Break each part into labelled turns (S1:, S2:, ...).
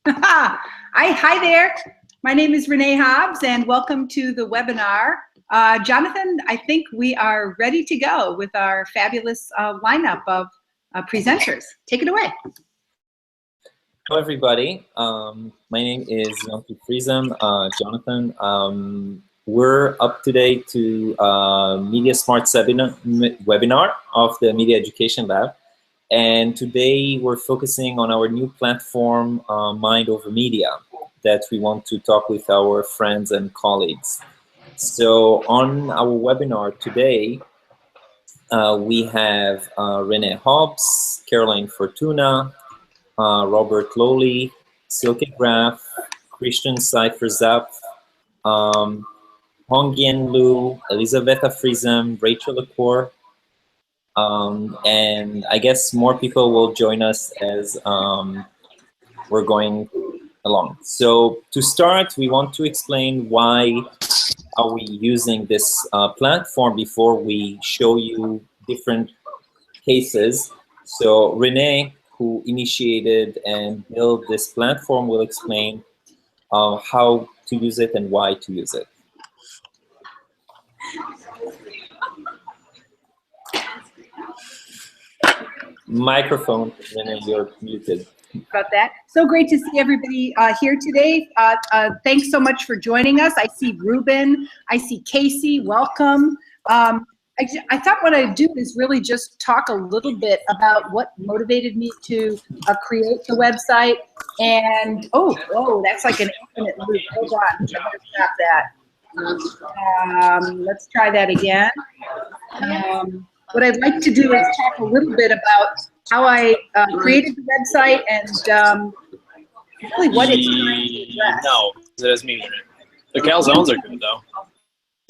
S1: Hi there. My name is Renee Hobbs, and welcome to the webinar. Jonathan, I think we are ready to go with our fabulous lineup of presenters. Take it away.
S2: Hello, everybody. My name is Yonty Friesem. Jonathan, we're up today to Media Smarts webinar of the Media Education Lab. And today we're focusing on our new platform, Mind Over Media, that we want to talk with our friends and colleagues. So on our webinar today, we have Renee Hobbs, Carolyn Fortuna, Robert Loewy, Silke Grafe, Christian Seyferth-Zapf, Hongyan Liu, Elisabetta Friesem, Rachel Lecor, and I guess more people will join us as we're going along. So to start, we want to explain why are we using this platform before we show you different cases. So Renee, who initiated and built this platform, will explain how to use it and why to use it. Microphone, Renee, you're muted.
S1: About that. So great to see everybody here today. Thanks so much for joining us. I see Reuben, I see Casey, welcome. I thought what I'd do is really just talk a little bit about what motivated me to create the website. And, oh, that's like an infinite loop. Hold on, I'm gonna stop that. Let's try that again. What I'd like to do is talk a little bit about how I created the website and really what it's trying to address.
S3: No, it has me in it. The calzones are good though.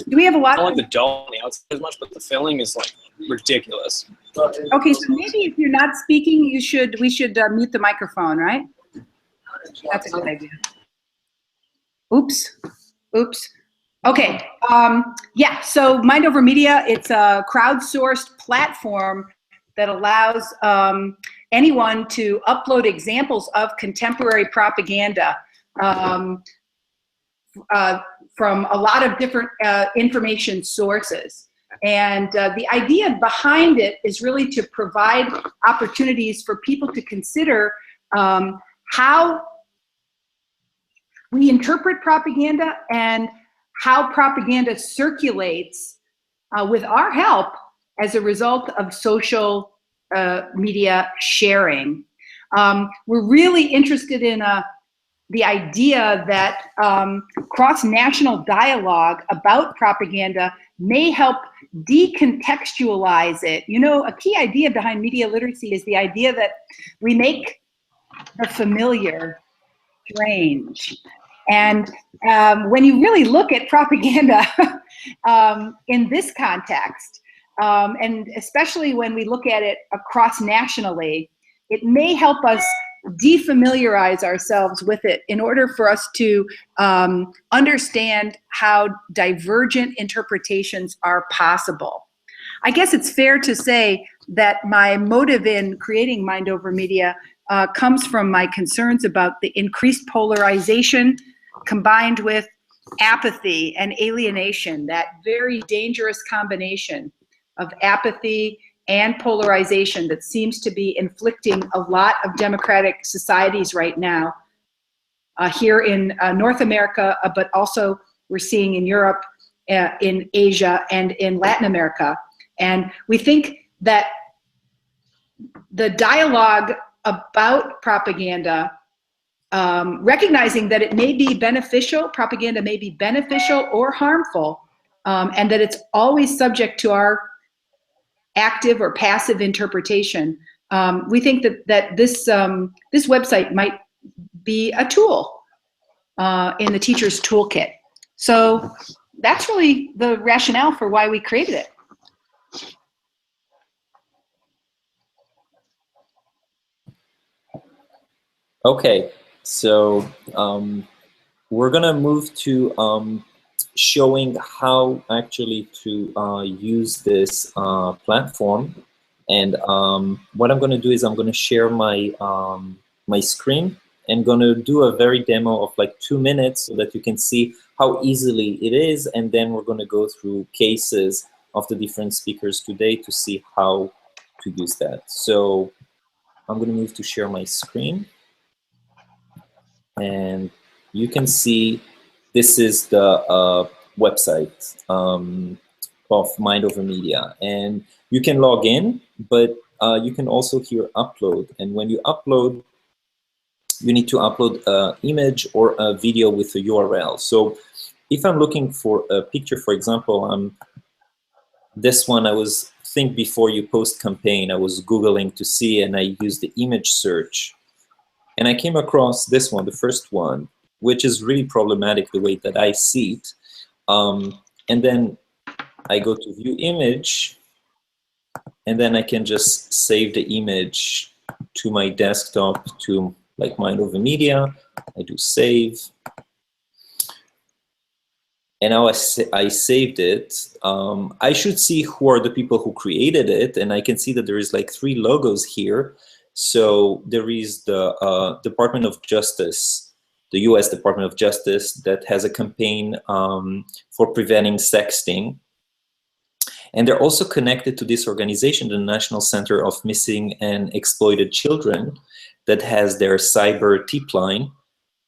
S1: Do we have a lot?
S3: I don't like the dough on the outside as much, but the filling is like ridiculous.
S1: Okay, so maybe if you're not speaking, we should mute the microphone, right? That's a good idea. Oops. Okay, yeah, so Mind Over Media, it's a crowdsourced platform that allows anyone to upload examples of contemporary propaganda from a lot of different information sources. And the idea behind it is really to provide opportunities for people to consider how we interpret propaganda and how propaganda circulates with our help as a result of social media sharing. We're really interested in the idea that cross-national dialogue about propaganda may help decontextualize it. You know, a key idea behind media literacy is the idea that we make the familiar strange. And when you really look at propaganda in this context, and especially when we look at it across nationally, it may help us defamiliarize ourselves with it in order for us to understand how divergent interpretations are possible. I guess it's fair to say that my motive in creating Mind Over Media comes from my concerns about the increased polarization combined with apathy and alienation, that very dangerous combination of apathy and polarization that seems to be inflicting a lot of democratic societies right now here in North America, but also we're seeing in Europe, in Asia, and in Latin America. And we think that the dialogue about propaganda, recognizing that it may be beneficial, propaganda may be beneficial or harmful, and that it's always subject to our active or passive interpretation. We think that this website might be a tool in the teacher's toolkit. So that's really the rationale for why we created it.
S2: Okay, so we're gonna move to showing how actually to use this platform. And what I'm gonna do is I'm gonna share my my screen and gonna do a very demo of like 2 minutes so that you can see how easily it is, and then we're gonna go through cases of the different speakers today to see how to use that. So I'm gonna move to share my screen, and you can see this is the website of Mind Over Media, and you can log in, but you can also here upload, and when you upload, you need to upload an image or a video with a URL. So if I'm looking for a picture, for example, this one I was think before you post campaign, I was Googling to see, and I used the image search, and I came across this one, the first one, which is really problematic the way that I see it. And then I go to view image, and then I can just save the image to my desktop, to like Mind Over Media. I do save. And now I saved it. I should see who are the people who created it, and I can see that there is like 3 logos here. So there is the Department of Justice, the US Department of Justice, that has a campaign for preventing sexting. And they're also connected to this organization, the National Center of Missing and Exploited Children, that has their cyber tip line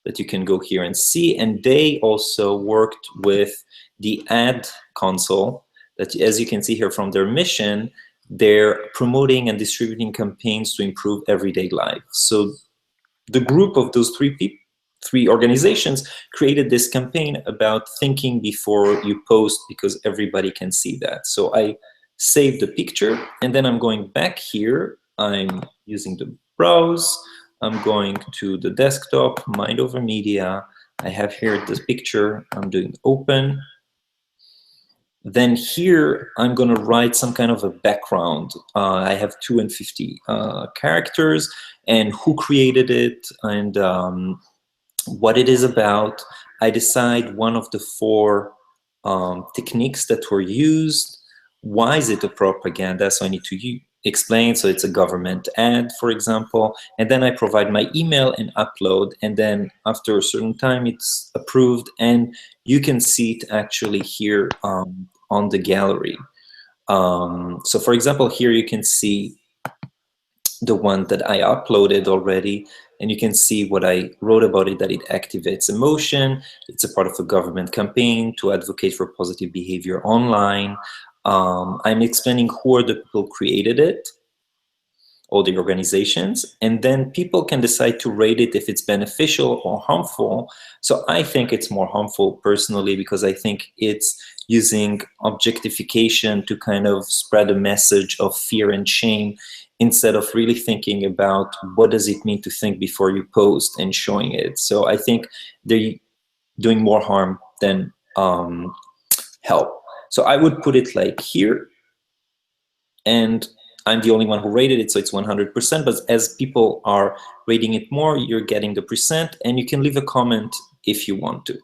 S2: that you can go here and see. And they also worked with the ad console that, as you can see here from their mission, they're promoting and distributing campaigns to improve everyday life. So the group of those 3 organizations created this campaign about thinking before you post, because everybody can see that. So I saved the picture, and then I'm going back here. I'm using the browse. I'm going to the desktop, Mind Over Media. I have here this picture. I'm doing open. Then here, I'm going to write some kind of a background. I have 250 characters, and who created it, and what it is about. I decide one of the 4 techniques that were used. Why is it a propaganda? So I need to explain. So it's a government ad, for example. And then I provide my email and upload. And then after a certain time, it's approved. And you can see it actually here on the gallery. So for example, here you can see the one that I uploaded already, and you can see what I wrote about it, that it activates emotion. It's a part of a government campaign to advocate for positive behavior online. I'm explaining who are the people who created it, all the organizations, and then people can decide to rate it if it's beneficial or harmful. So I think it's more harmful personally, because I think it's using objectification to kind of spread a message of fear and shame, instead of really thinking about what does it mean to think before you post and showing it. So I think they're doing more harm than help. So I would put it like here, and I'm the only one who rated it, so it's 100%, but as people are rating it more, you're getting the percent, and you can leave a comment if you want to.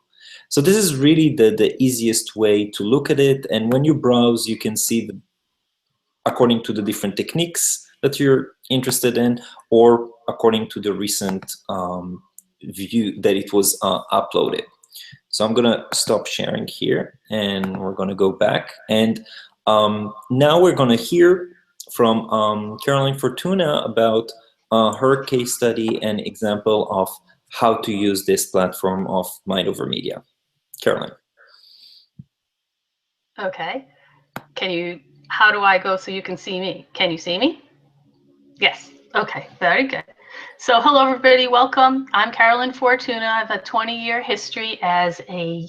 S2: So this is really the easiest way to look at it, and when you browse, you can see according to the different techniques that you're interested in, or according to the recent view that it was uploaded. So I'm gonna stop sharing here, and we're gonna go back. And now we're gonna hear from Carolyn Fortuna about her case study and example of how to use this platform of Mind Over Media. Carolyn.
S4: Okay. How do I go so you can see me? Can you see me? Yes. Okay, very good. So hello everybody, welcome. I'm Carolyn Fortuna. I have a 20-year history as a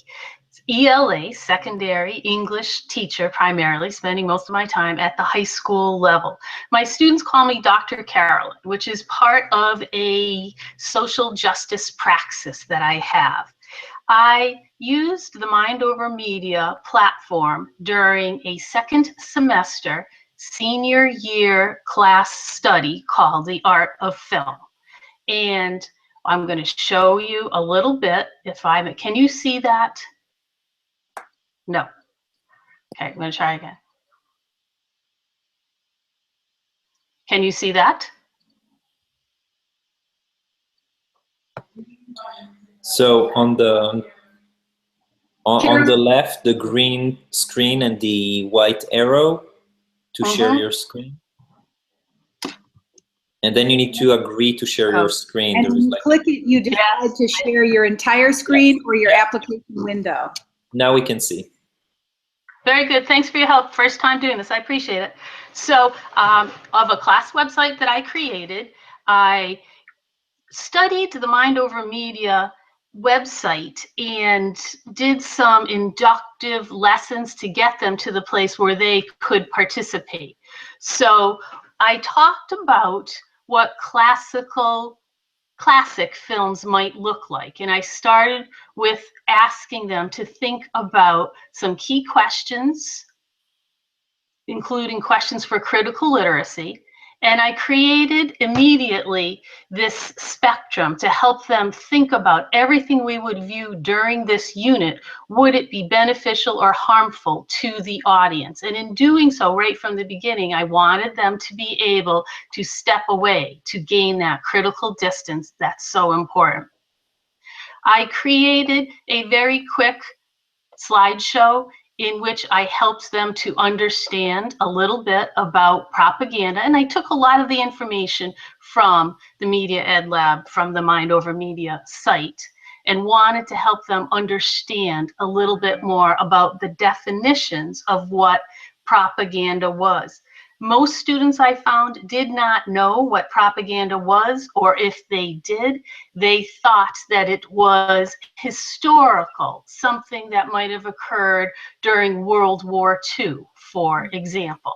S4: ELA, secondary English teacher, primarily, spending most of my time at the high school level. My students call me Dr. Carolyn, which is part of a social justice praxis that I have. I used the Mind Over Media platform during a second semester senior year class study called The Art of Film. And I'm going to show you a little bit. Can you see that? No. Okay, I'm going to try again. Can you see that?
S2: So on the left, the green screen and the white arrow to share your screen. And then you need to agree to share your screen.
S1: And when you click it, you decide to share your entire screen or your application window.
S2: Now we can see.
S4: Very good. Thanks for your help. First time doing this. I appreciate it. So of a class website that I created, I studied the Mind Over Media website and did some inductive lessons to get them to the place where they could participate. So I talked about what classic films might look like. And I started with asking them to think about some key questions, including questions for critical literacy. And I created immediately this spectrum to help them think about everything we would view during this unit. Would it be beneficial or harmful to the audience? And in doing so, right from the beginning, I wanted them to be able to step away to gain that critical distance that's so important. I created a very quick slideshow in which I helped them to understand a little bit about propaganda. And I took a lot of the information from the Media Ed Lab, from the Mind Over Media site, and wanted to help them understand a little bit more about the definitions of what propaganda was. Most students I found did not know what propaganda was, or if they did, they thought that it was historical, something that might have occurred during World War II, for example.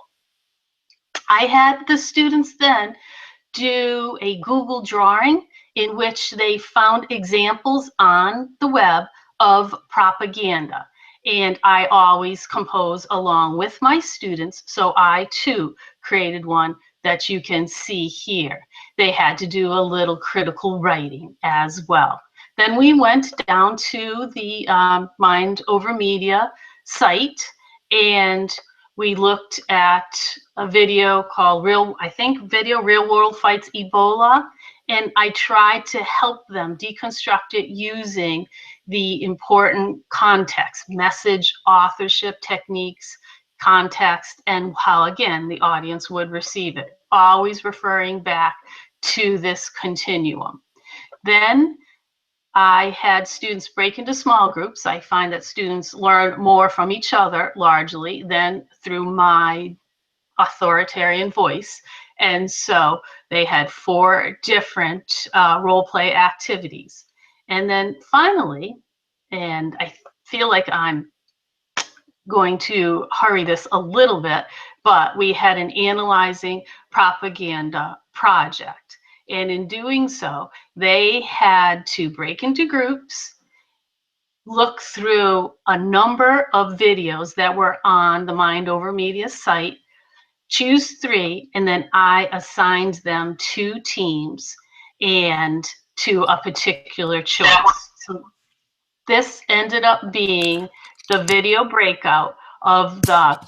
S4: I had the students then do a Google drawing in which they found examples on the web of propaganda. And I always compose along with my students, so I too created one that you can see here. They had to do a little critical writing as well. Then we went down to the Mind Over Media site, and we looked at a video called Real World Fights Ebola. And I tried to help them deconstruct it using the important context, message, authorship techniques, context, and how, again, the audience would receive it. Always referring back to this continuum. Then I had students break into small groups. I find that students learn more from each other largely than through my authoritarian voice. And so they had 4 different role play activities. And then finally, and I feel like I'm going to hurry this a little bit, but we had an analyzing propaganda project. And in doing so, they had to break into groups, look through a number of videos that were on the Mind Over Media site, choose 3, and then I assigned them 2 teams and to a particular choice. So this ended up being the video breakout of the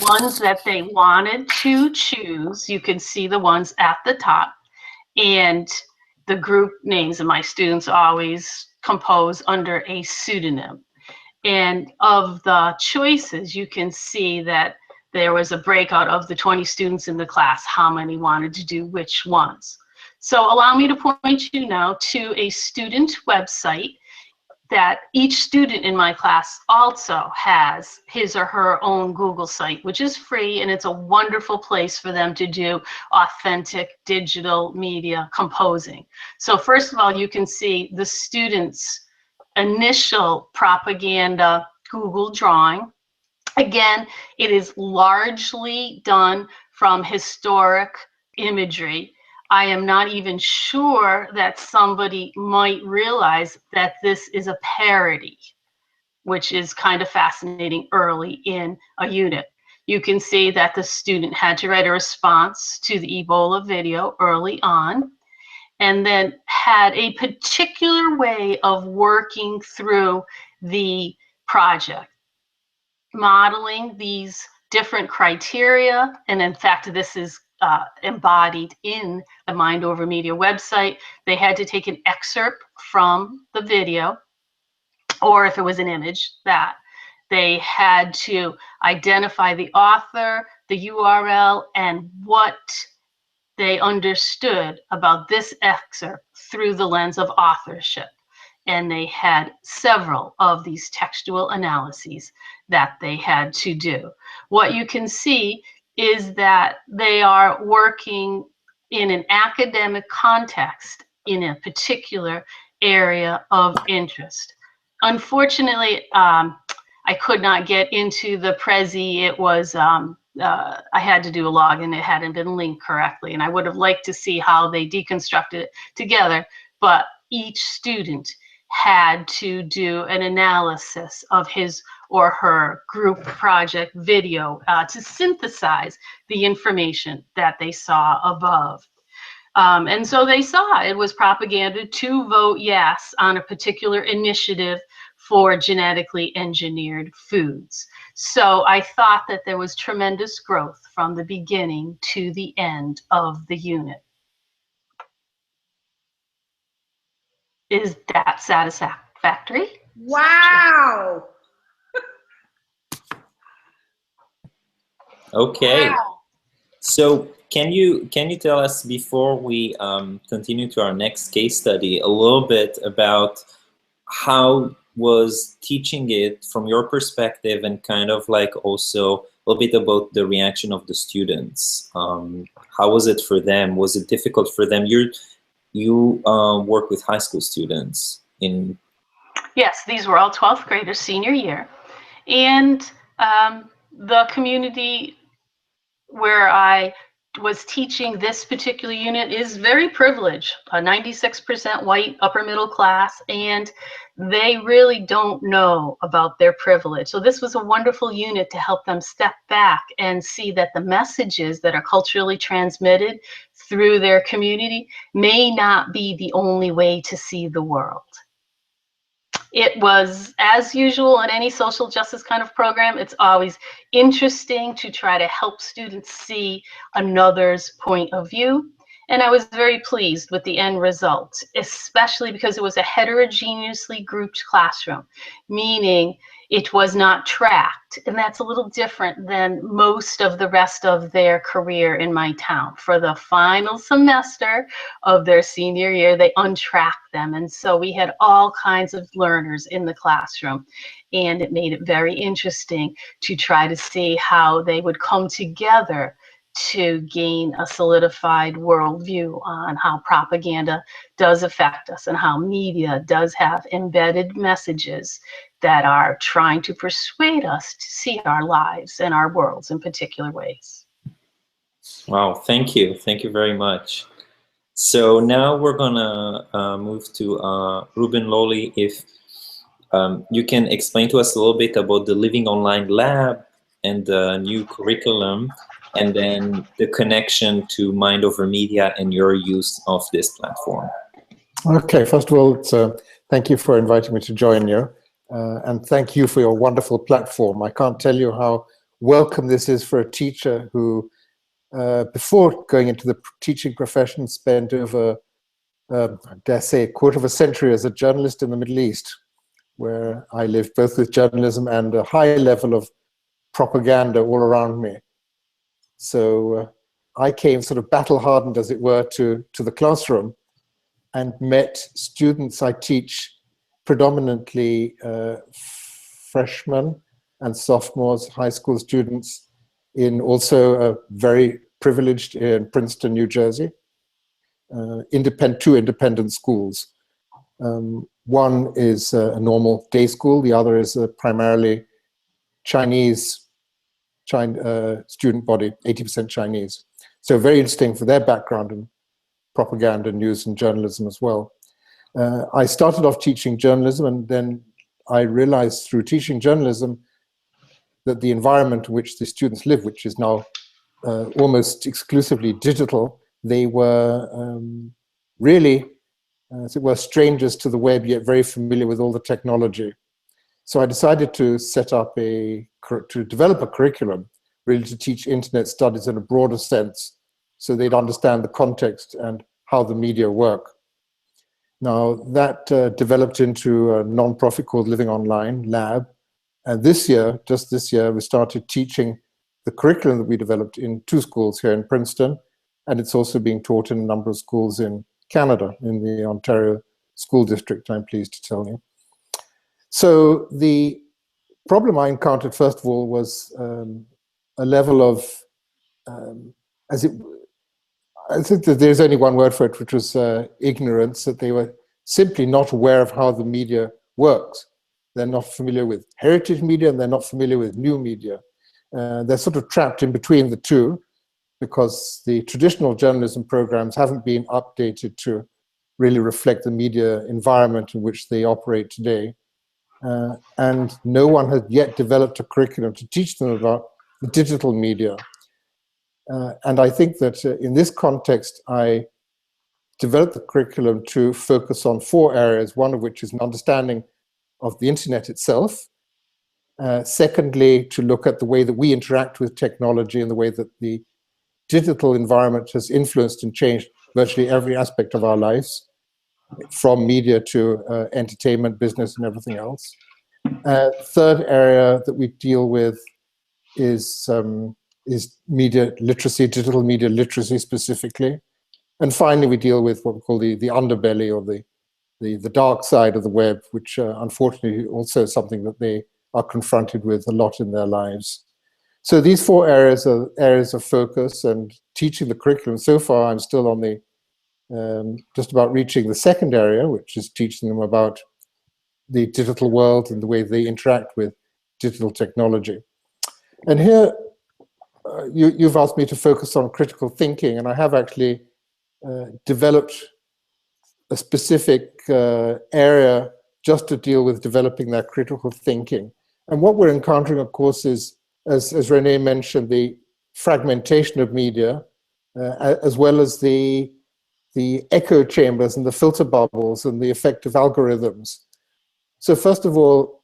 S4: ones that they wanted to choose. You can see the ones at the top, and the group names, and my students always compose under a pseudonym. And of the choices, you can see that there was a breakout of the 20 students in the class, how many wanted to do which ones. So allow me to point you now to a student website that each student in my class also has his or her own Google site, which is free, and it's a wonderful place for them to do authentic digital media composing. So first of all, you can see the students' initial propaganda Google drawing. Again, it is largely done from historic imagery. I am not even sure that somebody might realize that this is a parody, which is kind of fascinating early in a unit. You can see that the student had to write a response to the Ebola video early on, and then had a particular way of working through the project, modeling these different criteria. And in fact, this is embodied in the Mind Over Media website. They had to take an excerpt from the video, or if it was an image, that they had to identify the author, the URL, and what they understood about this excerpt through the lens of authorship. And they had several of these textual analyses that they had to do. What you can see is that they are working in an academic context in a particular area of interest. Unfortunately, I could not get into the Prezi. It was, I had to do a login. It hadn't been linked correctly. And I would have liked to see how they deconstructed it together. But each student had to do an analysis of his or her group project video to synthesize the information that they saw above. And so they saw it was propaganda to vote yes on a particular initiative for genetically engineered foods. So I thought that there was tremendous growth from the beginning to the end of the unit. Is that satisfactory?
S1: Wow.
S2: Okay.
S1: Wow.
S2: So can you tell us, before we continue to our next case study, a little bit about how was teaching it from your perspective, and kind of like also a little bit about the reaction of the students? How was it for them? Was it difficult for them? You work with high school students in...
S4: Yes, these were all 12th graders, senior year. And the community where I was teaching this particular unit is very privileged, 96% white, upper middle class, and they really don't know about their privilege. So this was a wonderful unit to help them step back and see that the messages that are culturally transmitted through their community may not be the only way to see the world. It was, as usual in any social justice kind of program, it's always interesting to try to help students see another's point of view. And I was very pleased with the end result, especially because it was a heterogeneously grouped classroom, meaning it was not tracked. And that's a little different than most of the rest of their career in my town. For the final semester of their senior year, they untracked them. And so we had all kinds of learners in the classroom. And it made it very interesting to try to see how they would come together to gain a solidified worldview on how propaganda does affect us and how media does have embedded messages that are trying to persuade us to see our lives and our worlds in particular ways.
S2: Wow, thank you. Thank you very much. So now we're gonna move to Reuben Loewy. If you can explain to us a little bit about the Living Online Lab and the new curriculum, and then the connection to Mind Over Media and your use of this platform.
S5: Okay, first of all, thank you for inviting me to join you, and thank you for your wonderful platform. I can't tell you how welcome this is for a teacher who, before going into the teaching profession, spent over, I dare say, a quarter of a century as a journalist in the Middle East, where I lived both with journalism and a high level of propaganda all around me. So I came sort of battle-hardened, as it were, to the classroom and met students. I teach predominantly freshmen and sophomores, high school students, in also a very privileged in Princeton, New Jersey, two independent schools. One is a normal day school, the other is a primarily Chinese student body, 80% Chinese. So very interesting for their background in propaganda, news, and journalism as well. I started off teaching journalism, and then I realized through teaching journalism that the environment in which the students live, which is now almost exclusively digital, they were really, as it were, strangers to the web, yet very familiar with all the technology. So I decided to set up to develop a curriculum really to teach internet studies in a broader sense so they'd understand the context and how the media work. Now, that developed into a non-profit called Living Online Lab. And this year, just this year, we started teaching the curriculum that we developed in 2 schools here in Princeton. And it's also being taught in a number of schools in Canada, in the Ontario School District, I'm pleased to tell you. So the problem I encountered, first of all, was a level of, I think that there's only one word for it, which was ignorance, that they were simply not aware of how the media works. They're not familiar with heritage media, and they're not familiar with new media. They're sort of trapped in between the two, because the traditional journalism programs haven't been updated to really reflect the media environment in which they operate today. And no one has yet developed a curriculum to teach them about the digital media. And I think that in this context, I developed the curriculum to focus on 4 areas, one of which is an understanding of the internet itself. Secondly, to look at the way that we interact with technology and the way that the digital environment has influenced and changed virtually every aspect of our lives, from media to entertainment, business, and everything else. Third area that we deal with is media literacy, digital media literacy specifically. And finally, we deal with what we call the underbelly, or the dark side of the web, which unfortunately also is something that they are confronted with a lot in their lives. So these 4 areas are areas of focus, and teaching the curriculum. So far, I'm still on the just about reaching the second area, which is teaching them about the digital world and the way they interact with digital technology. And here, you've asked me to focus on critical thinking, and I have actually developed a specific area just to deal with developing that critical thinking. And what we're encountering, of course, is, as Renee mentioned, the fragmentation of media, as well as the echo chambers and the filter bubbles and the effect of algorithms. So first of all,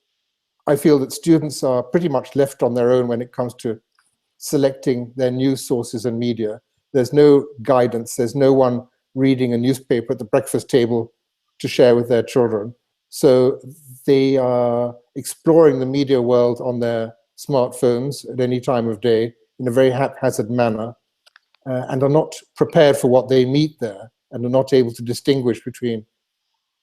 S5: I feel that students are pretty much left on their own when it comes to selecting their news sources and media. There's no guidance. There's no one reading a newspaper at the breakfast table to share with their children. So they are exploring the media world on their smartphones at any time of day in a very haphazard manner, and are not prepared for what they meet there, and are not able to distinguish between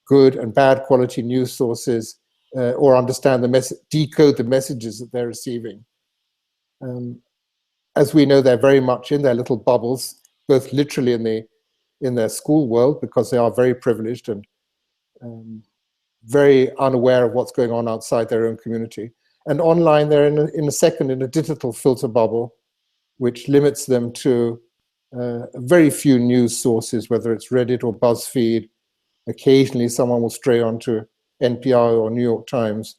S5: good and bad quality news sources, or understand decode the messages that they're receiving. As we know, they're very much in their little bubbles, both literally in their school world, because they are very privileged and very unaware of what's going on outside their own community. And online, they're in a digital filter bubble, which limits them to very few news sources, whether it's Reddit or BuzzFeed. Occasionally, someone will stray onto NPR or New York Times,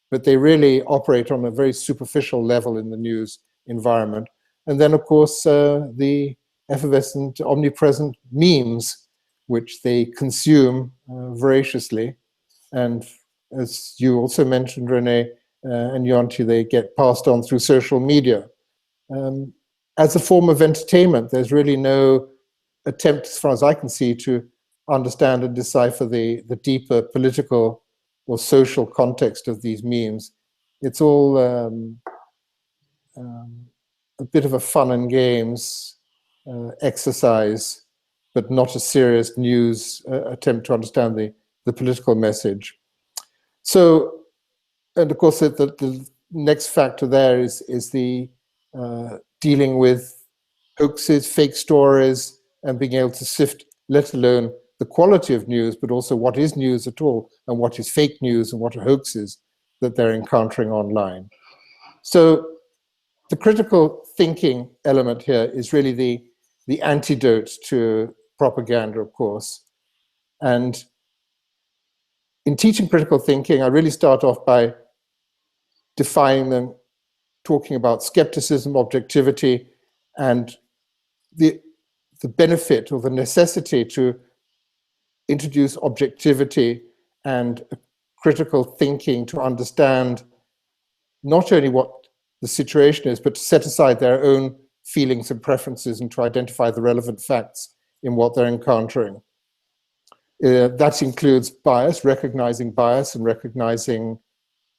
S5: but they really operate on a very superficial level in the news environment. And then, of course, the effervescent, omnipresent memes, which they consume voraciously. And as you also mentioned, Renee and Yonty, they get passed on through social media. As a form of entertainment, there's really no attempt, as far as I can see, to understand and decipher the deeper political or social context of these memes. It's all a bit of a fun and games exercise, but not a serious news attempt to understand the political message. So, and of course, the next factor there is the dealing with hoaxes, fake stories, and being able to sift, let alone the quality of news, but also what is news at all, and what is fake news, and what are hoaxes that they're encountering online. So the critical thinking element here is really the antidote to propaganda, of course. And in teaching critical thinking, I really start off by defining them, talking about skepticism, objectivity, and the benefit or the necessity to introduce objectivity and critical thinking to understand not only what the situation is, but to set aside their own feelings and preferences and to identify the relevant facts in what they're encountering. That includes bias, recognizing bias and recognizing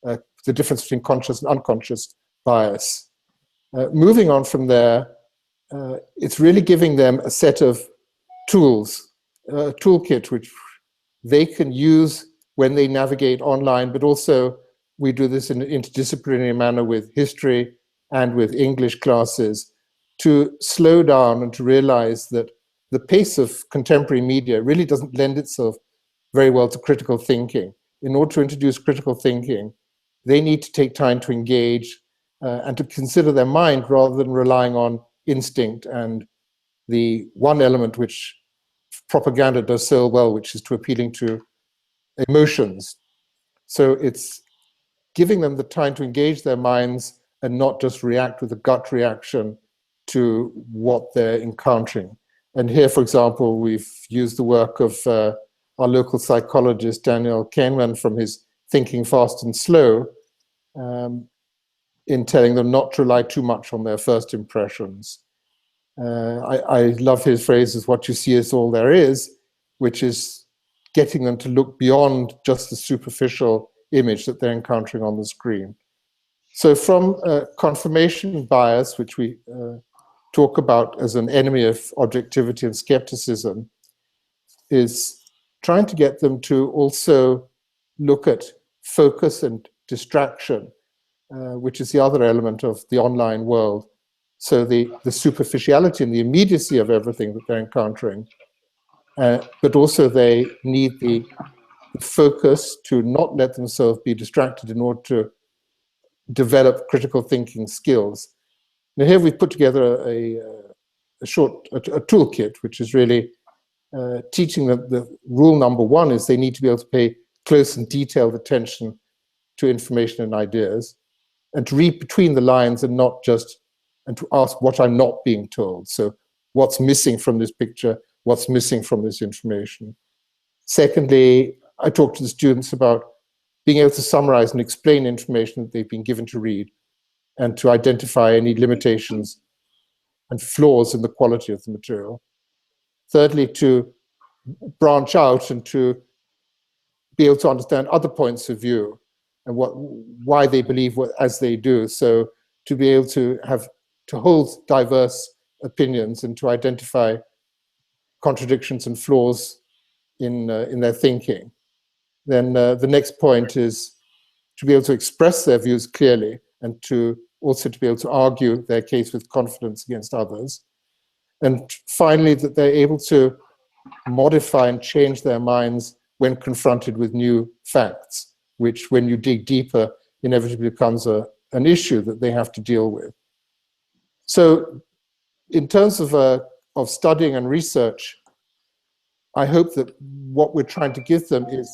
S5: the difference between conscious and unconscious bias. Moving on from there, it's really giving them a set of tools, a toolkit which they can use when they navigate online, but also we do this in an interdisciplinary manner with history and with English classes, to slow down and to realize that the pace of contemporary media really doesn't lend itself very well to critical thinking. In order to introduce critical thinking, they need to take time to engage and to consider their mind rather than relying on instinct and the one element which propaganda does so well, which is to appealing to emotions. So it's giving them the time to engage their minds and not just react with a gut reaction to what they're encountering. And here, for example, we've used the work of our local psychologist, Daniel Kahneman, from his Thinking Fast and Slow, in telling them not to rely too much on their first impressions. I love his phrases, what you see is all there is, which is getting them to look beyond just the superficial image that they're encountering on the screen. So from confirmation bias, which we talk about as an enemy of objectivity and skepticism, is trying to get them to also look at focus and distraction, which is the other element of the online world. So the superficiality and the immediacy of everything that they're encountering, but also they need the focus to not let themselves be distracted in order to develop critical thinking skills. Now here we've put together a toolkit, which is really teaching them the rule number one is they need to be able to pay close and detailed attention to information and ideas, and to read between the lines and not just, and to ask what I'm not being told. So what's missing from this picture, what's missing from this information. Secondly, I talk to the students about being able to summarize and explain information that they've been given to read, and to identify any limitations and flaws in the quality of the material. Thirdly, to branch out and to be able to understand other points of view and why they believe as they do. So to be able to hold diverse opinions and to identify contradictions and flaws in their thinking. Then the next point is to be able to express their views clearly and to also to be able to argue their case with confidence against others. And finally, that they're able to modify and change their minds when confronted with new facts, which when you dig deeper, inevitably becomes an issue that they have to deal with. So in terms of studying and research, I hope that what we're trying to give them is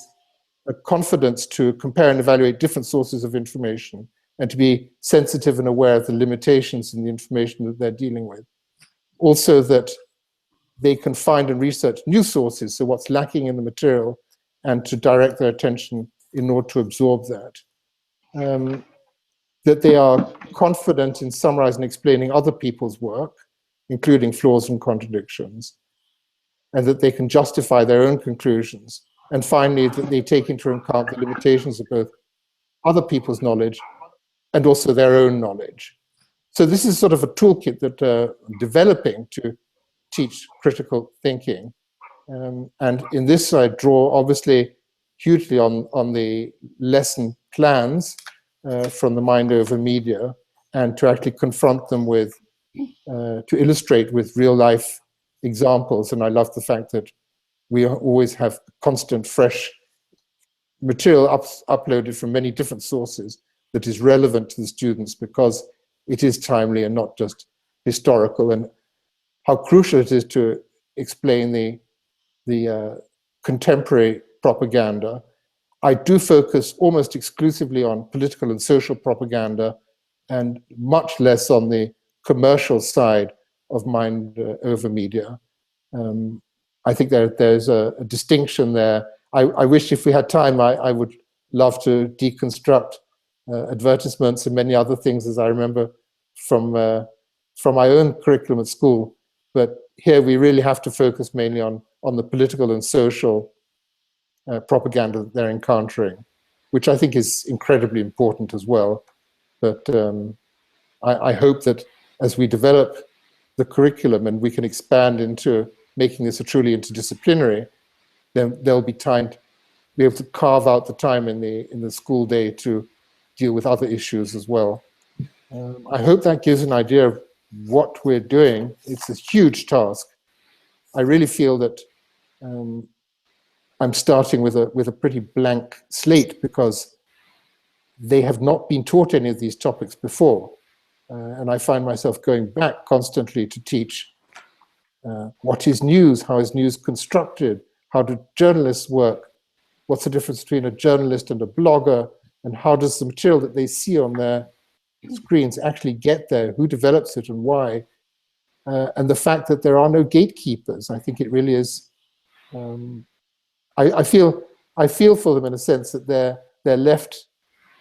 S5: a confidence to compare and evaluate different sources of information and to be sensitive and aware of the limitations in the information that they're dealing with. Also that they can find and research new sources, so what's lacking in the material, and to direct their attention in order to absorb that. That they are confident in summarizing and explaining other people's work, including flaws and contradictions, and that they can justify their own conclusions. And finally, that they take into account the limitations of both other people's knowledge and also their own knowledge. So this is sort of a toolkit that I'm developing to teach critical thinking. And in this, I draw obviously hugely on the lesson plans from the Mind Over Media, and to actually confront them with, to illustrate with real life examples. And I love the fact that we always have constant fresh material uploaded from many different sources that is relevant to the students because it is timely and not just historical, and how crucial it is to explain the contemporary propaganda. I do focus almost exclusively on political and social propaganda and much less on the commercial side of Mind Over Media. I think there's a distinction there. I wish if we had time, I would love to deconstruct advertisements and many other things, as I remember from from my own curriculum at school, but here we really have to focus mainly on the political and social propaganda that they're encountering, which I think is incredibly important as well. But I hope that as we develop the curriculum and we can expand into making this a truly interdisciplinary, then there'll be time to be able to carve out the time in the school day to deal with other issues as well. I hope that gives an idea of what we're doing. It's a huge task. I really feel that I'm starting with a pretty blank slate because they have not been taught any of these topics before. And I find myself going back constantly to teach what is news, how is news constructed, how do journalists work, what's the difference between a journalist and a blogger, and how does the material that they see on their screens actually get there, who develops it and why, and the fact that there are no gatekeepers. I think it really is, I feel for them in a sense that they're left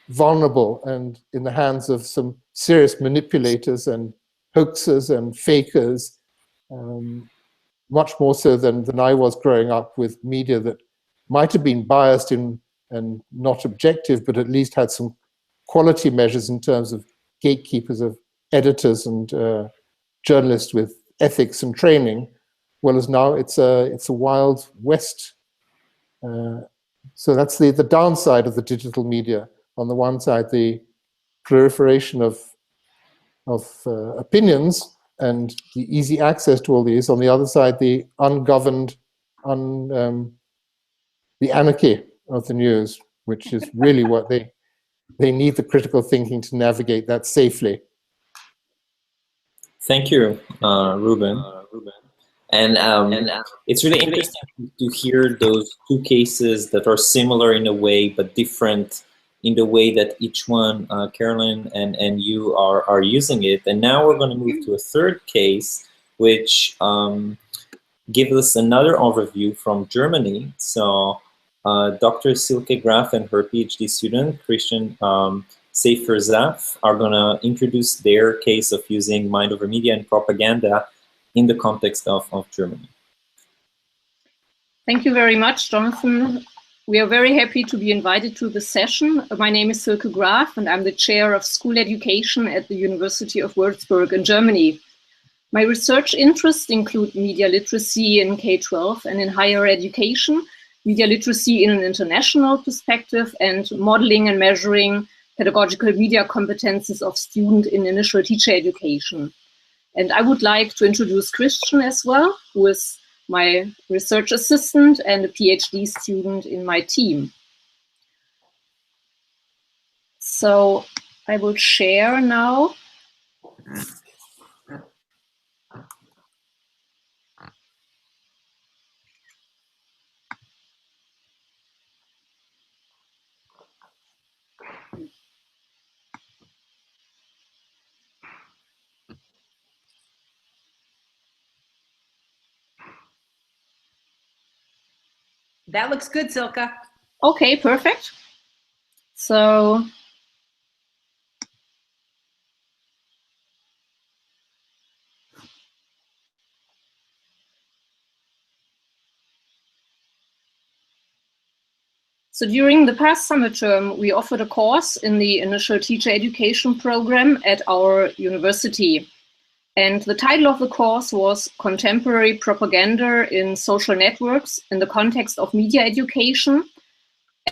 S5: vulnerable and in the hands of some serious manipulators and hoaxers and fakers, much more so than I was growing up with media that might have been biased and not objective, but at least had some quality measures in terms of gatekeepers, of editors and journalists with ethics and training. Whereas now it's a Wild West. So that's the downside of the digital media. On the one side, the proliferation of opinions and the easy access to all these. On the other side, the ungoverned, the anarchy of the news, which is really what they need, the critical thinking to navigate that safely.
S2: Thank you, Reuben. And it's really interesting to hear those two cases that are similar in a way, but different in the way that each one, Carolyn and you are using it. And now we're going to move to a third case, which gives us another overview from Germany. So Dr. Silke Grafe and her PhD student, Christian Seyferth-Zapf, are going to introduce their case of using mind over media and propaganda in the context of Germany.
S6: Thank you very much, Jonathan. We are very happy to be invited to this session. My name is Silke Grafe, and I'm the chair of school education at the University of Wurzburg in Germany. My research interests include media literacy in K-12 and in higher education, media literacy in an international perspective, and modeling and measuring pedagogical media competencies of students in initial teacher education. And I would like to introduce Christian as well, who is my research assistant and a PhD student in my team. So I will share now.
S1: That looks good, Silke.
S6: Okay, perfect. So during the past summer term, we offered a course in the initial teacher education program at our university. And the title of the course was Contemporary Propaganda in Social Networks in the Context of Media Education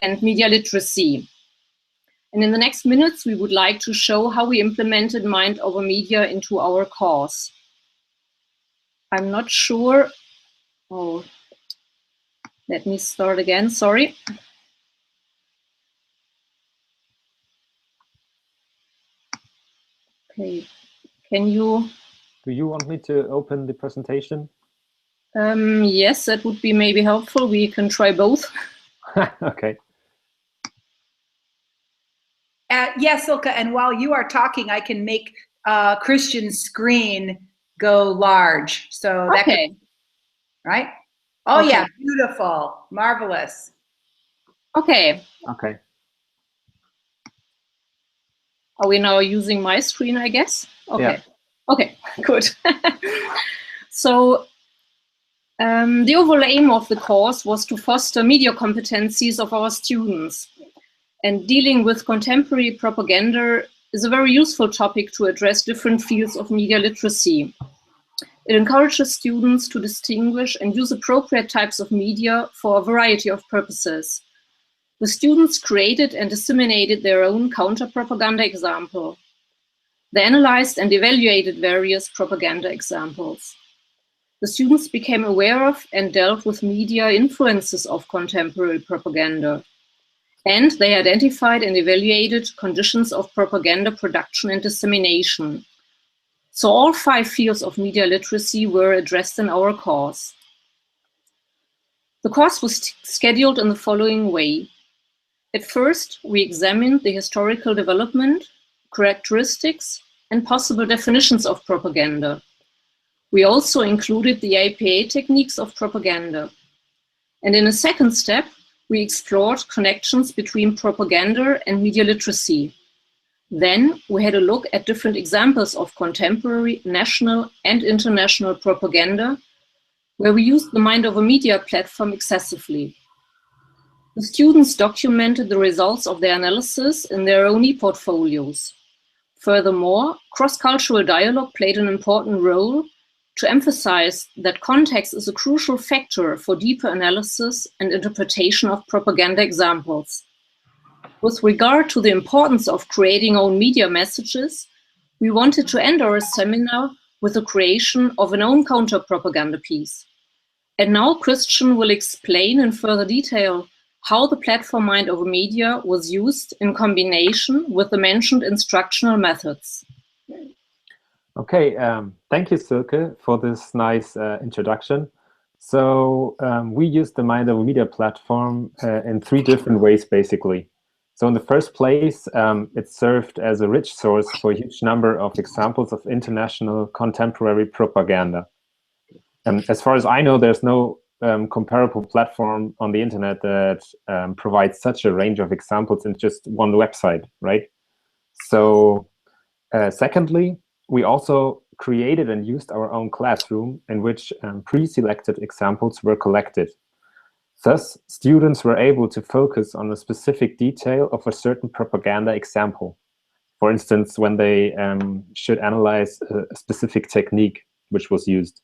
S6: and Media Literacy. And in the next minutes, we would like to show how we implemented mind over media into our course. I'm not sure. Oh, let me start again, sorry. Okay, can you?
S7: Do you want me to open the presentation?
S6: Yes, that would be maybe helpful. We can try both.
S7: Okay.
S1: Yes, Silke, and while you are talking, I can make Christian's screen go large. So that
S6: Okay.
S1: could, right? Oh,
S6: Okay.
S1: yeah, beautiful, marvelous.
S6: Okay.
S7: Okay.
S6: Are we now using my screen, I guess? Okay.
S7: Yeah.
S6: Okay, good. So the overall aim of the course was to foster media competencies of our students. And dealing with contemporary propaganda is a very useful topic to address different fields of media literacy. It encourages students to distinguish and use appropriate types of media for a variety of purposes. The students created and disseminated their own counter-propaganda example. They analyzed and evaluated various propaganda examples. The students became aware of and dealt with media influences of contemporary propaganda. And they identified and evaluated conditions of propaganda production and dissemination. So all 5 fields of media literacy were addressed in our course. The course was scheduled in the following way. At first, we examined the historical development, characteristics, and possible definitions of propaganda. We also included the APA techniques of propaganda. And in a second step, we explored connections between propaganda and media literacy. Then we had a look at different examples of contemporary, national, and international propaganda, where we used the Mind over Media platform excessively. The students documented the results of their analysis in their own e-portfolios. Furthermore, cross-cultural dialogue played an important role to emphasize that context is a crucial factor for deeper analysis and interpretation of propaganda examples. With regard to the importance of creating own media messages, we wanted to end our seminar with the creation of an own counter-propaganda piece. And now Christian will explain in further detail how the platform Mind over Media was used in combination with the mentioned instructional methods.
S7: Okay, thank you, Silke, for this nice introduction. So we used the Mind over Media platform in 3 different ways, basically. So in the first place, it served as a rich source for a huge number of examples of international contemporary propaganda. As far as I know, there's no comparable platform on the internet that provides such a range of examples in just one website, right? So secondly, we also created and used our own classroom in which pre-selected examples were collected. Thus, students were able to focus on a specific detail of a certain propaganda example. For instance, when they should analyze a specific technique which was used.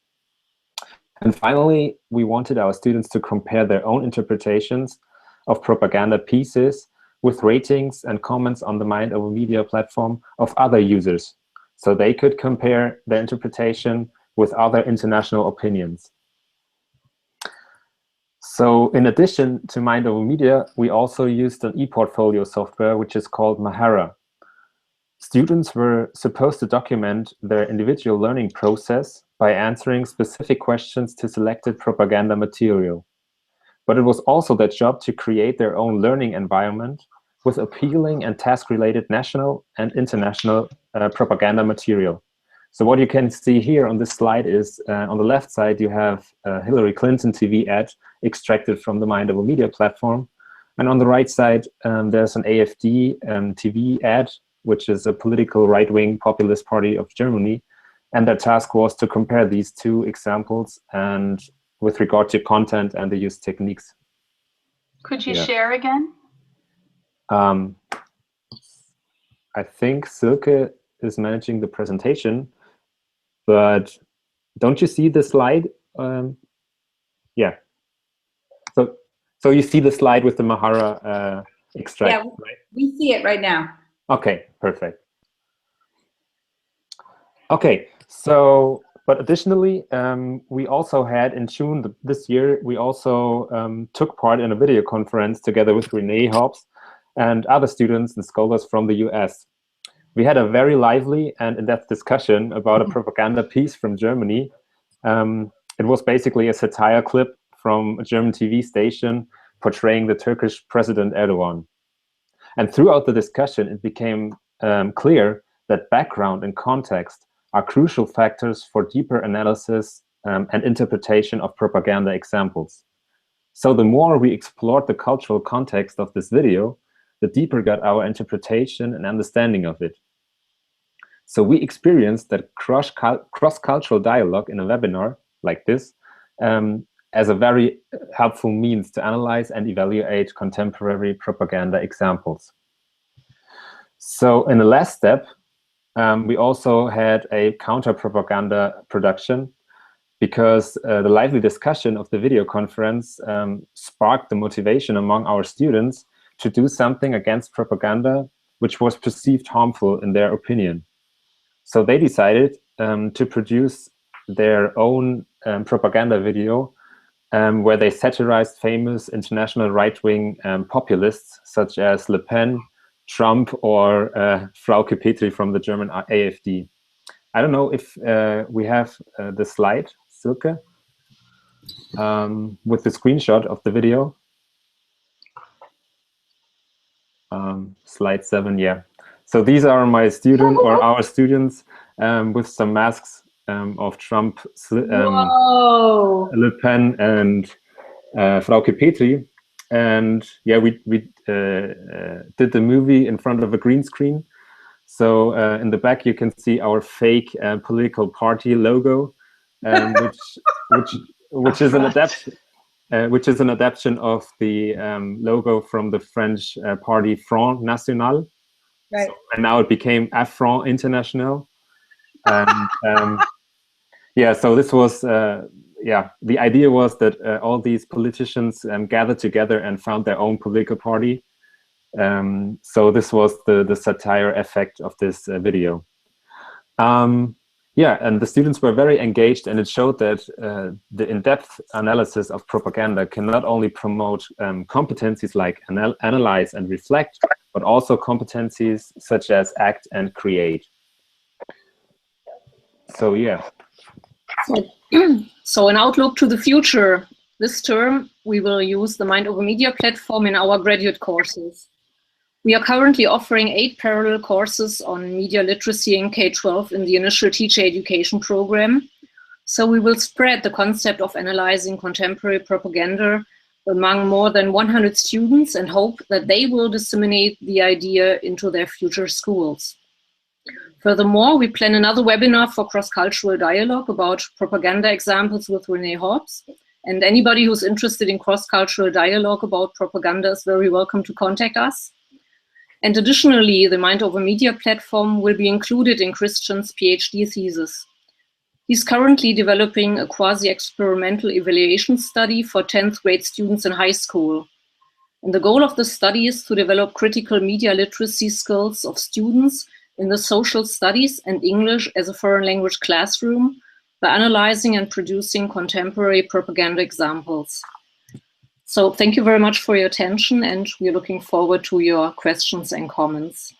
S7: And finally, we wanted our students to compare their own interpretations of propaganda pieces with ratings and comments on the Mind over Media platform of other users, so they could compare their interpretation with other international opinions. So in addition to Mind over Media, we also used an e-portfolio software which is called Mahara. Students were supposed to document their individual learning process by answering specific questions to selected propaganda material. But it was also their job to create their own learning environment with appealing and task-related national and international propaganda material. So what you can see here on this slide is, on the left side, you have a Hillary Clinton TV ad extracted from the Mind over Media platform. And on the right side, there's an AfD TV ad, which is a political right-wing populist party of Germany. And their task was to compare these 2 examples and with regard to content and the use techniques.
S4: Could you share again?
S7: I think Silke is managing the presentation, but don't you see the slide? Yeah. So you see the slide with the Mahara extract,
S1: Yeah,
S7: right?
S1: we see it right now.
S7: Okay, perfect. Okay, so, but additionally, we also had in June this year, we also took part in a video conference together with Renee, Hobbs, and other students and scholars from the US. We had a very lively and in-depth discussion about a propaganda piece from Germany. It was basically a satire clip from a German TV station portraying the Turkish President Erdogan. And throughout the discussion, it became clear that background and context are crucial factors for deeper analysis and interpretation of propaganda examples. So the more we explored the cultural context of this video, the deeper got our interpretation and understanding of it. So we experienced that cross-cultural dialogue in a webinar like this as a very helpful means to analyze and evaluate contemporary propaganda examples. So in the last step, we also had a counter-propaganda production, because the lively discussion of the video conference sparked the motivation among our students to do something against propaganda which was perceived harmful in their opinion. So they decided to produce their own propaganda video where they satirized famous international right-wing populists such as Le Pen, Trump, or Frauke Petry from the German AfD. I don't know if we have the slide, Silke, with the screenshot of the video. Slide 7, yeah. So these are my student or our students with some masks of Trump, Le Pen, and Frauke Petry. And yeah, we did the movie in front of a green screen. So in the back you can see our fake political party logo, which is an adaptation of the logo from the French party Front National.
S1: Right.
S7: So, and now it became Affront International. And yeah, so this was yeah, the idea was that all these politicians gathered together and found their own political party. So this was the satire effect of this video. Yeah, and the students were very engaged, and it showed that the in-depth analysis of propaganda can not only promote competencies like analyze and reflect, but also competencies such as act and create. So yeah.
S6: So an outlook to the future. This term, we will use the Mind Over Media platform in our graduate courses. We are currently offering 8 parallel courses on media literacy in K-12 in the initial teacher education program. So we will spread the concept of analyzing contemporary propaganda among more than 100 students and hope that they will disseminate the idea into their future schools. Furthermore, we plan another webinar for cross-cultural dialogue about propaganda examples with Renee Hobbs. And anybody who's interested in cross-cultural dialogue about propaganda is very welcome to contact us. And additionally, the Mind Over Media platform will be included in Christian's PhD thesis. He's currently developing a quasi-experimental evaluation study for 10th grade students in high school. And the goal of the study is to develop critical media literacy skills of students in the social studies and English as a foreign language classroom by analyzing and producing contemporary propaganda examples. So thank you very much for your attention, and we're looking forward to your questions and comments.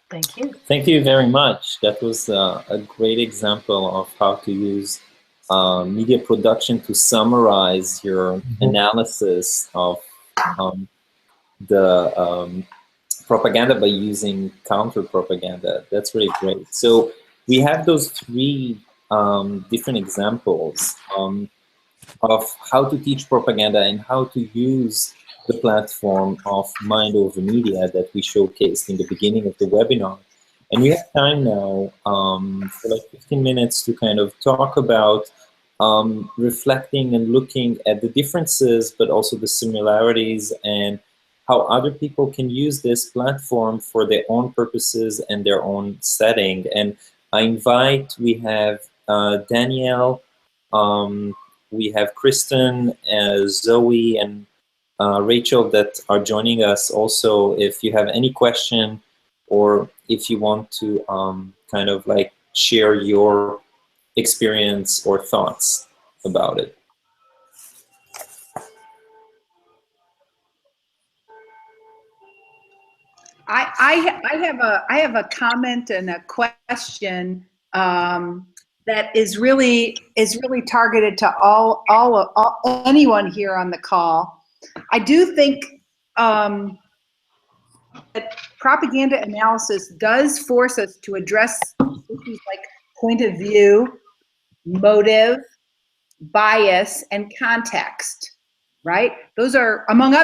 S4: Thank you.
S2: Thank you very much. That was a great example of how to use media production to summarize your analysis of the propaganda by using counter-propaganda. That's really great. So we have those 3 different examples of how to teach propaganda and how to use the platform of Mind Over Media that we showcased in the beginning of the webinar. And we have time now for like 15 minutes to kind of talk about reflecting and looking at the differences, but also the similarities, and how other people can use this platform for their own purposes and their own setting. And I invite, we have Danielle, we have Kristen, Zoe, and Rachel that are joining us also. If you have any question, or if you want to kind of like share your experience or thoughts about it.
S1: I have a comment and a question that is really targeted to anyone here on the call. I do think that propaganda analysis does force us to address issues like point of view, motive, bias, and context. Right? Those are, among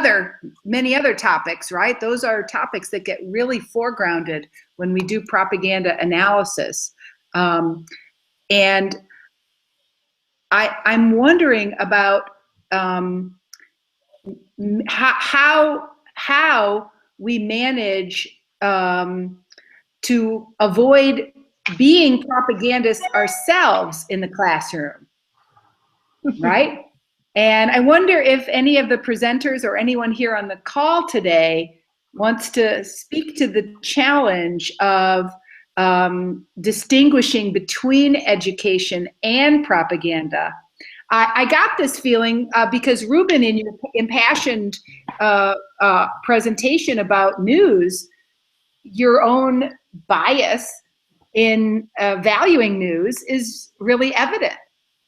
S1: many other topics, right? Those are topics that get really foregrounded when we do propaganda analysis. And I'm wondering about how we manage to avoid being propagandists ourselves in the classroom, right? And I wonder if any of the presenters or anyone here on the call today wants to speak to the challenge of distinguishing between education and propaganda. I got this feeling because Reuben, in your impassioned presentation about news, your own bias in valuing news is really evident,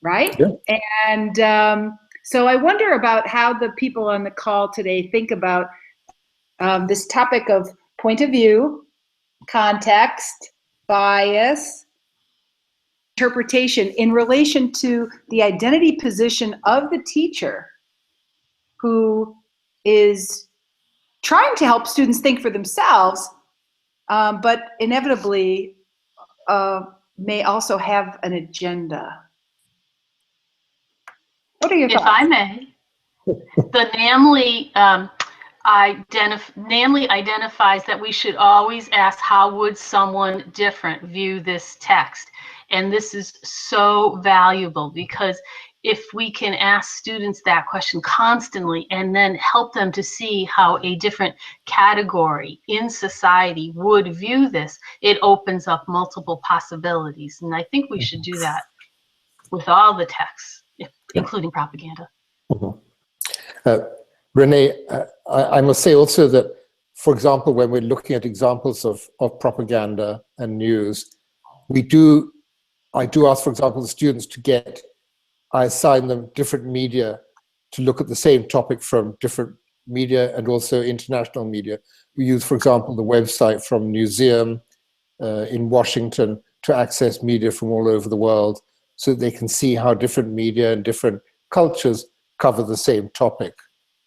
S1: right?
S5: Yeah.
S1: And so I wonder about how the people on the call today think about this topic of point of view, context, bias, interpretation in relation to the identity position of the teacher who is trying to help students think for themselves, but inevitably may also have an agenda. What are your thoughts?
S4: If I may, the NAMLY identifies that we should always ask, how would someone different view this text? And this is so valuable, because if we can ask students that question constantly and then help them to see how a different category in society would view this, it opens up multiple possibilities. And I think we should do that with all the texts, including propaganda.
S5: Mm-hmm. Renee, I must say also that, for example, when we're looking at examples of propaganda and news, I do ask, for example, the students I assign them different media to look at the same topic from different media and also international media. We use, for example, the website from Museum in Washington to access media from all over the world, so that they can see how different media and different cultures cover the same topic,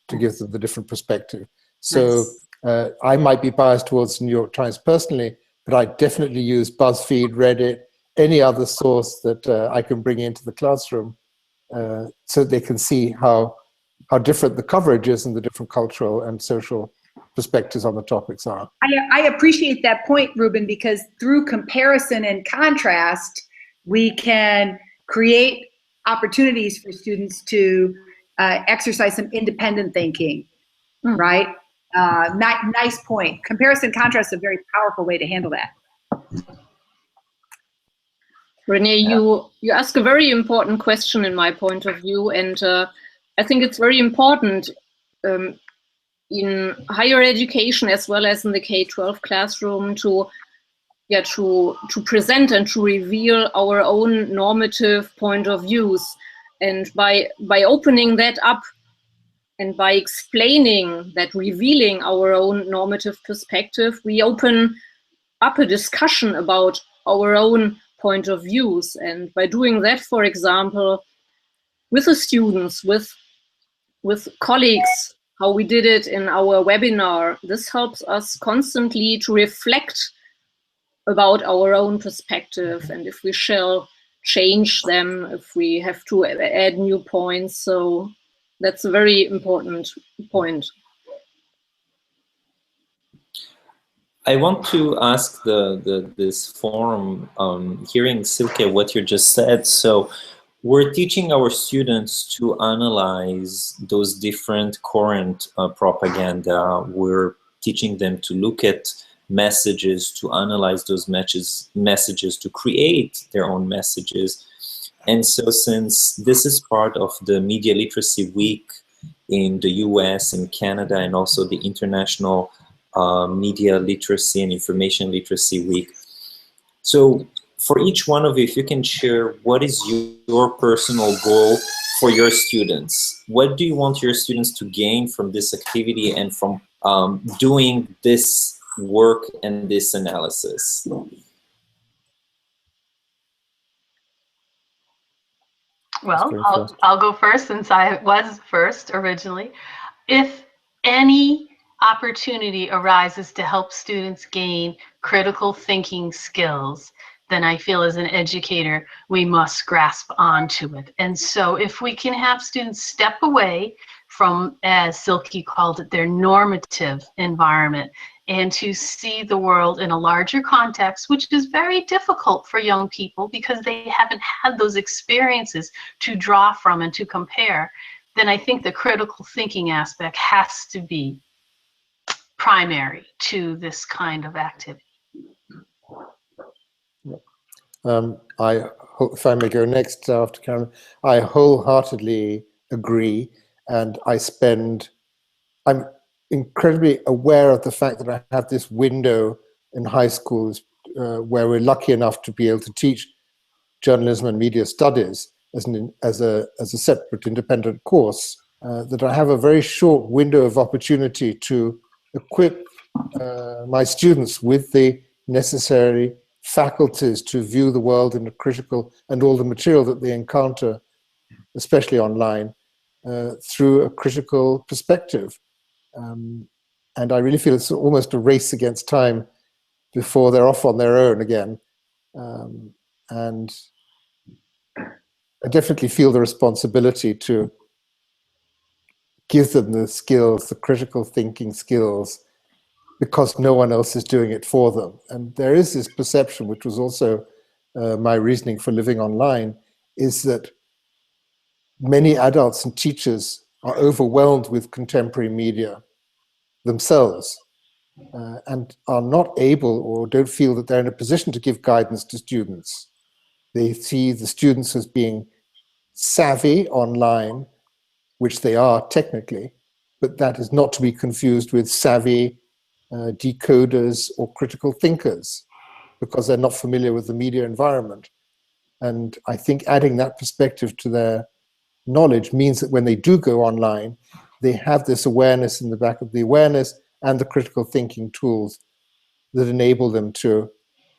S5: to give them the different perspective. So I might be biased towards the New York Times personally, but I definitely use BuzzFeed, Reddit, any other source that I can bring into the classroom, so they can see how different the coverage is and the different cultural and social perspectives on the topics are.
S1: I appreciate that point, Reuben, because through comparison and contrast, we can create opportunities for students to exercise some independent thinking, right? Nice point. Comparison and contrast is a very powerful way to handle that.
S6: Renee, you ask a very important question in my point of view, and I think it's very important in higher education as well as in the K-12 classroom to present and to reveal our own normative point of views. And by opening that up and by explaining that, revealing our own normative perspective, we open up a discussion about our own point of views. And by doing that, for example, with the students, with colleagues, how we did it in our webinar, this helps us constantly to reflect about our own perspective, and if we shall change them, if we have to add new points. So that's a very important point.
S2: I want to ask this forum, hearing Silke, what you just said. So we're teaching our students to analyze those different current propaganda. We're teaching them to look at messages, to analyze those messages, to create their own messages. And so since this is part of the Media Literacy Week in the US, in Canada, and also the International Media Literacy and Information Literacy Week. So for each one of you, if you can share, what is your personal goal for your students? What do you want your students to gain from this activity and from doing this work and this analysis?
S4: Well, I'll go first, since I was first originally. If any opportunity arises to help students gain critical thinking skills, then I feel as an educator, we must grasp onto it. And so if we can have students step away from, as Silke called it, their normative environment, and to see the world in a larger context, which is very difficult for young people because they haven't had those experiences to draw from and to compare, then I think the critical thinking aspect has to be primary to this kind of activity.
S5: If I may go next after Carolyn, I wholeheartedly agree, and I'm incredibly aware of the fact that I have this window in high schools where we're lucky enough to be able to teach journalism and media studies as a separate independent course, that I have a very short window of opportunity to equip my students with the necessary faculties to view the world in a critical, and all the material that they encounter, especially online, through a critical perspective. And I really feel it's almost a race against time before they're off on their own again. And I definitely feel the responsibility to give them the skills, the critical thinking skills, because no one else is doing it for them. And there is this perception, which was also my reasoning for living online, is that many adults and teachers are overwhelmed with contemporary media themselves and are not able or don't feel that they're in a position to give guidance to students. They see the students as being savvy online, which they are technically, but that is not to be confused with savvy decoders or critical thinkers, because they're not familiar with the media environment. And I think adding that perspective to their knowledge means that when they do go online, they have this awareness in the back of the awareness and the critical thinking tools that enable them to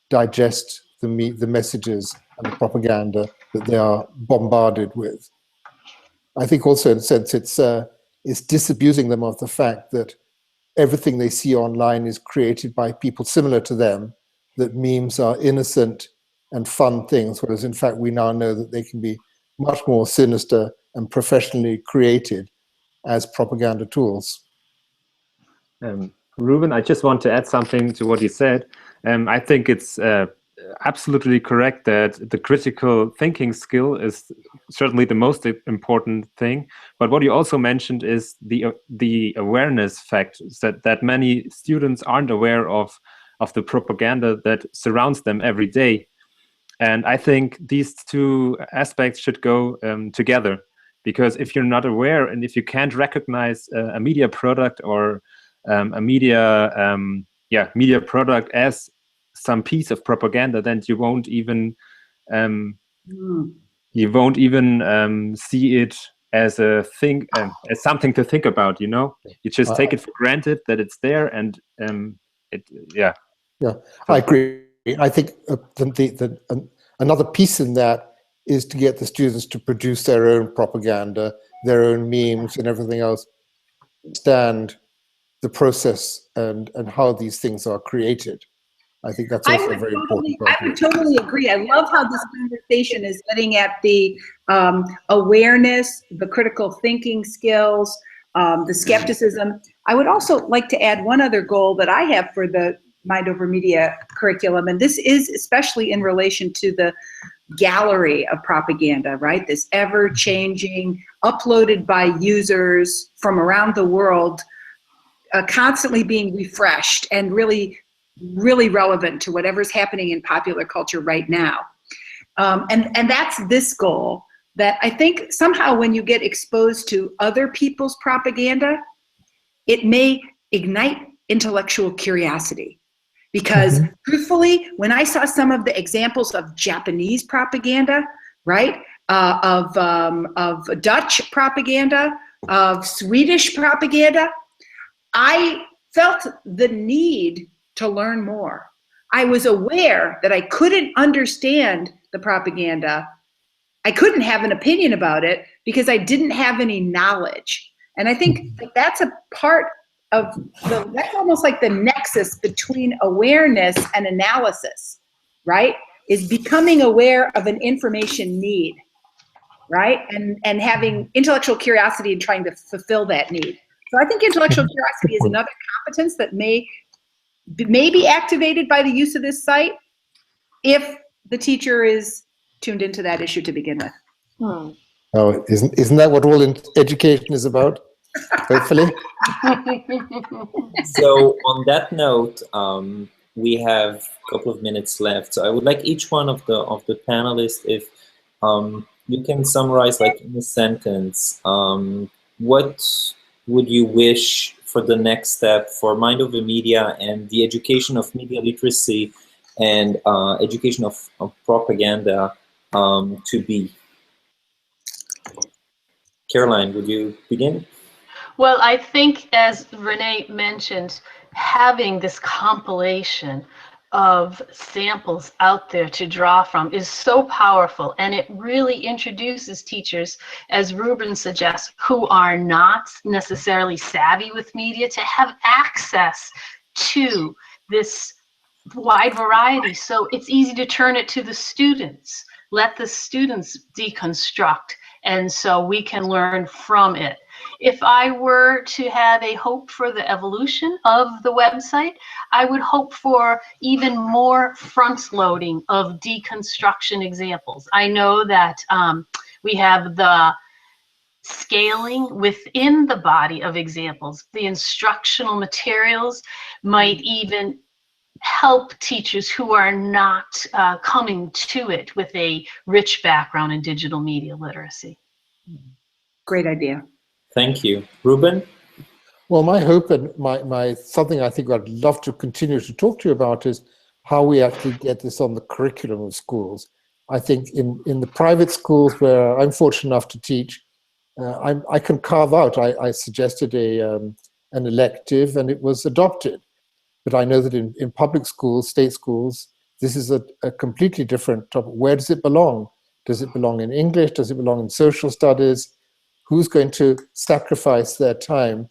S5: digest the messages and the propaganda that they are bombarded with. I think also, in a sense, it's disabusing them of the fact that everything they see online is created by people similar to them, that memes are innocent and fun things, whereas in fact we now know that they can be much more sinister and professionally created as propaganda tools.
S7: Reuben, I just want to add something to what you said. I think it's absolutely correct that the critical thinking skill is certainly the most important thing. But what you also mentioned is the awareness fact that many students aren't aware of the propaganda that surrounds them every day. And I think these two aspects should go together, because if you're not aware and if you can't recognize a media product or a media product as some piece of propaganda, then you won't even see it as a thing, as something to think about. You know, you just take it for granted that it's there, and
S5: I agree. I think another piece in that is to get the students to produce their own propaganda, their own memes, and everything else. Understand the process and how these things are created. I think that's also very important.
S1: I would totally agree. I love how this conversation is getting at the awareness, the critical thinking skills, the skepticism. I would also like to add one other goal that I have for the Mind Over Media curriculum, and this is especially in relation to the gallery of propaganda, right? This ever-changing, uploaded by users from around the world, constantly being refreshed and really relevant to whatever's happening in popular culture right now. And that's this goal, that I think somehow when you get exposed to other people's propaganda, it may ignite intellectual curiosity. Because truthfully, when I saw some of the examples of Japanese propaganda, right, of Dutch propaganda, of Swedish propaganda, I felt the need to learn more. I was aware that I couldn't understand the propaganda. I couldn't have an opinion about it because I didn't have any knowledge. And I think that's a part that's almost like the nexus between awareness and analysis, right? Is becoming aware of an information need, right? And having intellectual curiosity and trying to fulfill that need. So I think intellectual curiosity is another competence that may be activated by the use of this site if the teacher is tuned into that issue to begin with.
S5: Oh, isn't that what all education is about? Hopefully.
S2: So on that note, we have a couple of minutes left. So I would like each one of the panelists, if you can summarize, like in a sentence, what would you wish for the next step for Mind Over Media and the education of media literacy and education of propaganda to be? Caroline, would you begin?
S4: Well, I think, as Renee mentioned, having this compilation of samples out there to draw from is so powerful, and it really introduces teachers, as Reuben suggests, who are not necessarily savvy with media, to have access to this wide variety. So it's easy to turn it to the students, let the students deconstruct, and so we can learn from it. If I were to have a hope for the evolution of the website, I would hope for even more front-loading of deconstruction examples. I know that we have the scaling within the body of examples. The instructional materials might even help teachers who are not coming to it with a rich background in digital media literacy.
S1: Great idea.
S2: Thank you. Reuben?
S5: Well, my hope and my something I think I'd love to continue to talk to you about is how we actually get this on the curriculum of schools. I think in the private schools where I'm fortunate enough to teach, I can carve out. I suggested an elective and it was adopted. But I know that in public schools, state schools, this is a completely different topic. Where does it belong? Does it belong in English? Does it belong in social studies? Who's going to sacrifice their time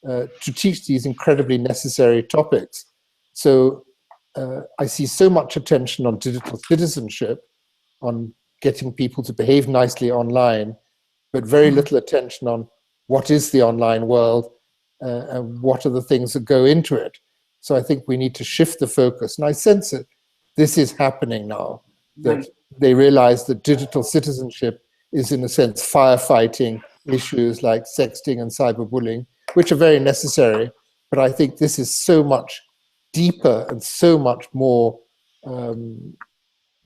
S5: to teach these incredibly necessary topics? So I see so much attention on digital citizenship, on getting people to behave nicely online, but very little attention on what is the online world and what are the things that go into it. So I think we need to shift the focus. And I sense that this is happening now, that they realize that digital citizenship is, in a sense, firefighting issues like sexting and cyberbullying, which are very necessary. But I think this is so much deeper and so much more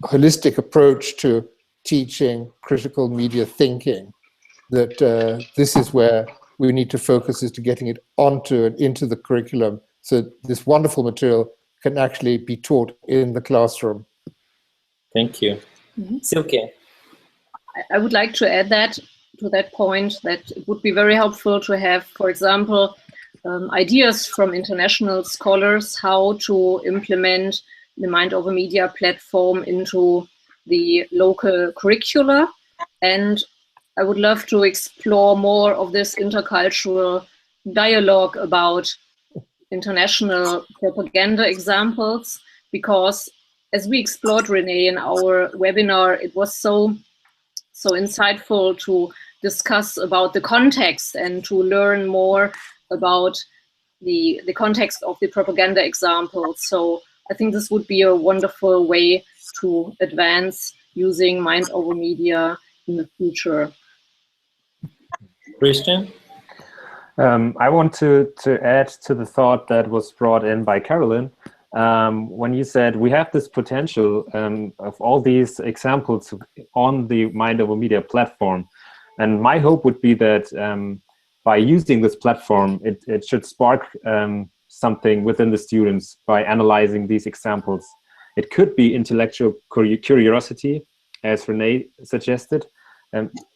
S5: holistic approach to teaching critical media thinking that this is where we need to focus, is to getting it onto and into the curriculum so this wonderful material can actually be taught in the classroom.
S2: Thank you. Silke?
S6: I would like to add that to that point, that it would be very helpful to have, for example, ideas from international scholars how to implement the Mind Over Media platform into the local curricula. And I would love to explore more of this intercultural dialogue about international propaganda examples, because as we explored, Renee, in our webinar, it was so insightful to discuss about the context and to learn more about the context of the propaganda examples. So I think this would be a wonderful way to advance using Mind Over Media in the future.
S2: Christian?
S7: I want to add to the thought that was brought in by Carolyn. When you said we have this potential of all these examples on the Mind Over Media platform. And my hope would be that by using this platform, it should spark something within the students by analyzing these examples. It could be intellectual curiosity, as Renee suggested,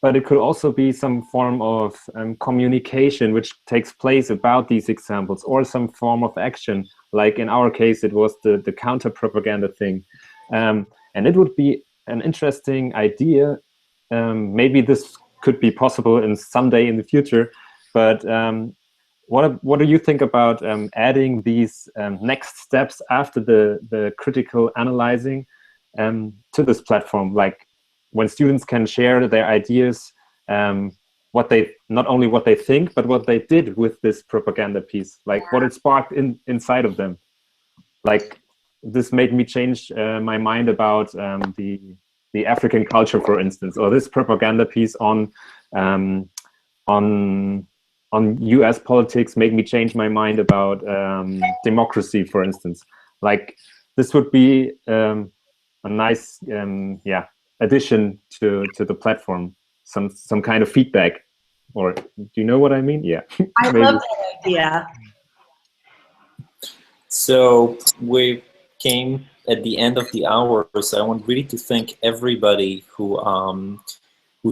S7: but it could also be some form of communication which takes place about these examples, or some form of action. Like in our case, it was the counter-propaganda thing. And it would be an interesting idea. Maybe this could be possible in someday in the future, but what do you think about adding these next steps after the critical analyzing to this platform? Like when students can share their ideas, what they not only what they think, but what they did with this propaganda piece, like what it sparked inside of them. Like this made me change my mind about the African culture, for instance, or this propaganda piece on US politics made me change my mind about democracy, for instance. Like this would be a nice addition to the platform, some kind of feedback. Or do you know what I mean? Yeah.
S8: I love that idea.
S2: So we came at the end of the hour, so I want really to thank everybody who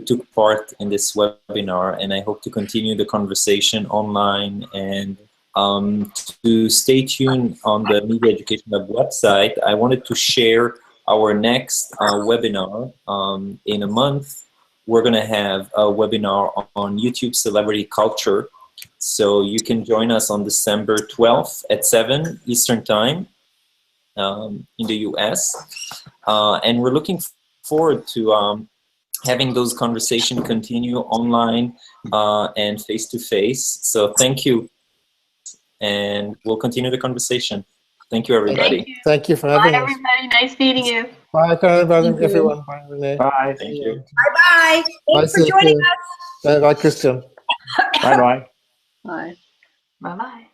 S2: took part in this webinar, and I hope to continue the conversation online. And to stay tuned on the Media Education Lab website, I wanted to share our next webinar in a month. We're going to have a webinar on YouTube celebrity culture. So you can join us on December 12th at 7 Eastern Time in the US. And we're looking forward to having those conversations continue online and face-to-face. So thank you. And we'll continue the conversation. Thank you, everybody.
S5: Thank you for having us.
S4: Bye, everybody. Nice meeting you.
S5: Bye, Carolyn. Bye, everyone. Bye, Renee.
S7: Bye.
S2: Thank you.
S8: Bye-bye. Thanks for joining us.
S5: Bye, Christian.
S7: Bye-bye.
S6: Bye.
S4: Bye-bye.